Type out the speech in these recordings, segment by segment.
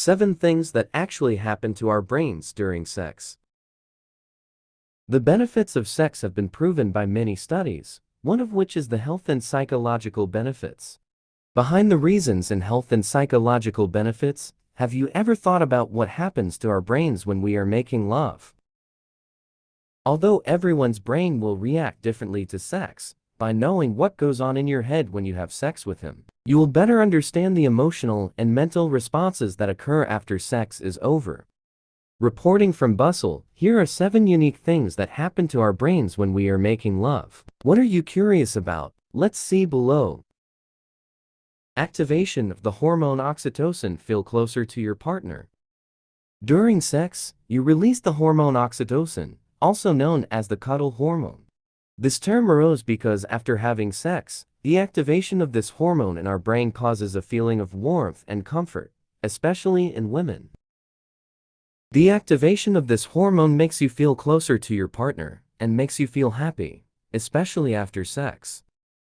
7 things that actually happen to our brains during sex. The benefits of sex have been proven by many studies, one of which is the health and psychological benefits. Behind the reasons in health and psychological benefits, have you ever thought about what happens to our brains when we are making love? Although everyone's brain will react differently to sex, by knowing what goes on in your head when you have sex with him, you will better understand the emotional and mental responses that occur after sex is over. Reporting from Bustle, here are 7 unique things that happen to our brains when we are making love. What are you curious about? Let's see below. Activation of the hormone oxytocin. Feel closer to your partner. During sex, you release the hormone oxytocin, also known as the cuddle hormone. This term arose because after having sex, the activation of this hormone in our brain causes a feeling of warmth and comfort, especially in women. The activation of this hormone makes you feel closer to your partner and makes you feel happy, especially after sex.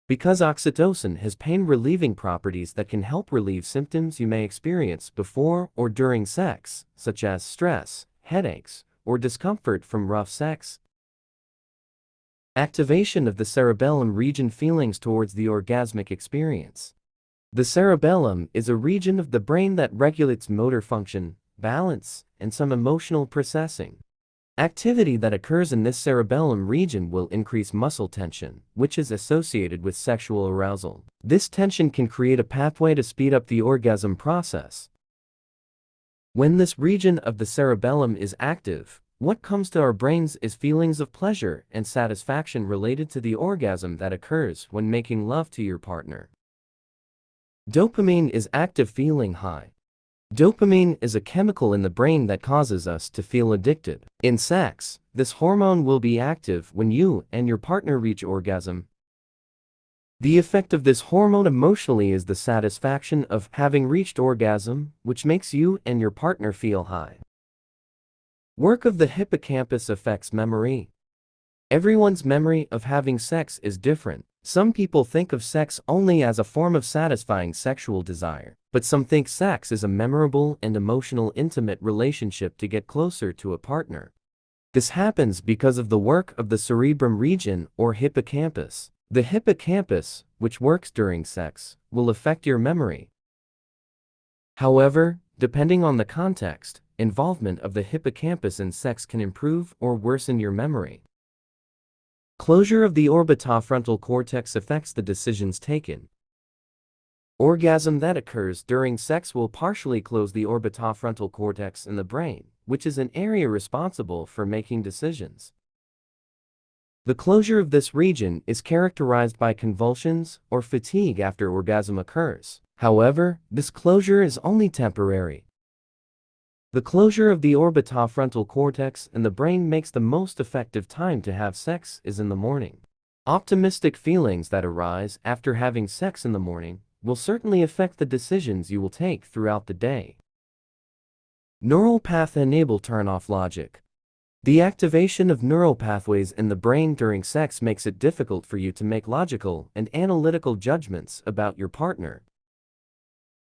Because oxytocin has pain-relieving properties that can help relieve symptoms you may experience before or during sex, such as stress, headaches, or discomfort from rough sex. Activation of the cerebellum region. Feelings towards the orgasmic experience. The cerebellum is a region of the brain that regulates motor function, balance, and some emotional processing. Activity that occurs in this cerebellum region will increase muscle tension, which is associated with sexual arousal. This tension can create a pathway to speed up the orgasm process. When this region of the cerebellum is active, what comes to our brains is feelings of pleasure and satisfaction related to the orgasm that occurs when making love to your partner. Dopamine is active. Feeling high. Dopamine is a chemical in the brain that causes us to feel addicted. In sex, this hormone will be active when you and your partner reach orgasm. The effect of this hormone emotionally is the satisfaction of having reached orgasm, which makes you and your partner feel high. Work of the hippocampus affects memory. Everyone's memory of having sex is different. Some people think of sex only as a form of satisfying sexual desire, but some think sex is a memorable and emotional intimate relationship to get closer to a partner. This happens because of the work of the cerebellum region or hippocampus. The hippocampus, which works during sex, will affect your memory. However, depending on the context, involvement of the hippocampus in sex can improve or worsen your memory. Closure of the orbitofrontal cortex affects the decisions taken. Orgasm that occurs during sex will partially close the orbitofrontal cortex in the brain, which is an area responsible for making decisions. The closure of this region is characterized by convulsions or fatigue after orgasm occurs. However, this closure is only temporary. The closure of the orbitofrontal cortex in the brain makes the most effective time to have sex is in the morning. Optimistic feelings that arise after having sex in the morning will certainly affect the decisions you will take throughout the day. Neural path enable turn-off logic. The activation of neural pathways in the brain during sex makes it difficult for you to make logical and analytical judgments about your partner.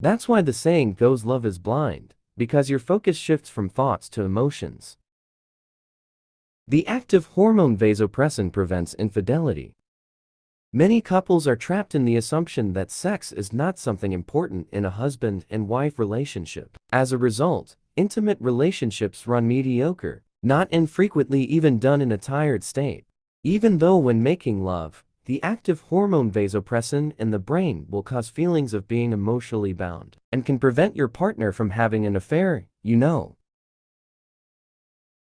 That's why the saying goes, love is blind, because your focus shifts from thoughts to emotions. The active hormone vasopressin prevents infidelity. Many couples are trapped in the assumption that sex is not something important in a husband and wife relationship. As a result, intimate relationships run mediocre, not infrequently even done in a tired state. Even though when making love, the active hormone vasopressin in the brain will cause feelings of being emotionally bound and can prevent your partner from having an affair,